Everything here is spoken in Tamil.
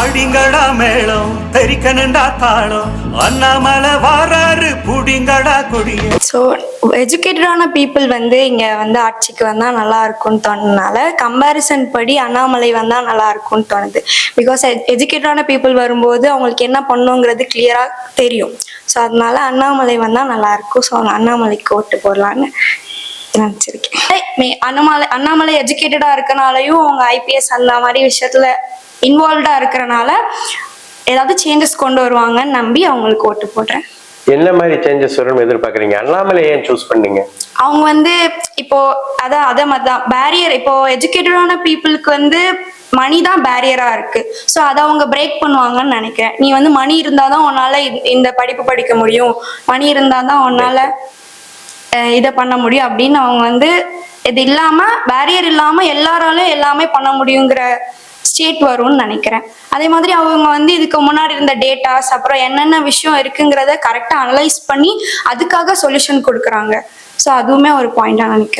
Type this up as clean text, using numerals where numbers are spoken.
அடிங்கடா மேளம் தெரிக்கணுண்டா தாளம் அண்ணாமலை வாராரு புடிங்கடா கொடிய. ஸோ எஜுகேட்டடான பீப்புள் வந்து இங்கே வந்து ஆட்சிக்கு வந்தால் நல்லா இருக்கும்னு தோணுனால கம்பேரிசன் படி அண்ணாமலை வந்தால் நல்லா இருக்கும்னு தோணுது. பிகாஸ் எஜுகேட்டடான பீப்புள் வரும்போது அவங்களுக்கு என்ன பண்ணுங்கிறது கிளியராக தெரியும். ஸோ அதனால அண்ணாமலை வந்தால் நல்லா இருக்கும். ஸோ அண்ணாமலைக்கு ஓட்டு போடலான்னு நினச்சிருக்கேன். அண்ணாமலை எஜுகேட்டடாக இருக்கனாலையும் அவங்க ஐபிஎஸ் அந்த மாதிரி விஷயத்துல இன்வால்வ்டா இருக்கிறனால ஏதாவது சேஞ்சஸ் கொண்டு வருவாங்கன்னு நம்பி அவங்களுக்கு ஓட்டு போடுறேன். என்ன மாதிரி சேஞ்சஸ் வரும்னு எதிர்பார்க்குறீங்க? அண்ணாமலை ஏன் சூஸ் பண்ணீங்க? அவங்க வந்து இப்போ அதே மாதிரிதான் பேரியர். இப்போ எஜுகேட்டடான பீப்புளுக்கு வந்து மணி தான் பேரியரா இருக்கு. ஸோ அதை அவங்க பிரேக் பண்ணுவாங்கன்னு நினைக்கிறேன். நீ வந்து மணி இருந்தாதான் உன்னால இந்த படிப்பு படிக்க முடியும், மணி இருந்தாதான் உன்னால இதை பண்ண முடியும் அப்படின்னு அவங்க வந்து இது இல்லாம பேரியர் இல்லாம எல்லாராலும் எல்லாமே பண்ண முடியுங்கிற ஸ்டேட் வரும்னு நினைக்கிறேன். அதே மாதிரி அவங்க வந்து இதுக்கு முன்னாடி இருந்த டேட்டாஸ் அப்புறம் என்னென்ன விஷயம் இருக்குங்கிறத கரெக்டா அனலைஸ் பண்ணி அதுக்காக சொல்யூஷன் கொடுக்குறாங்க. ஸோ அதுவுமே ஒரு பாயிண்டா நினைக்கிறேன்.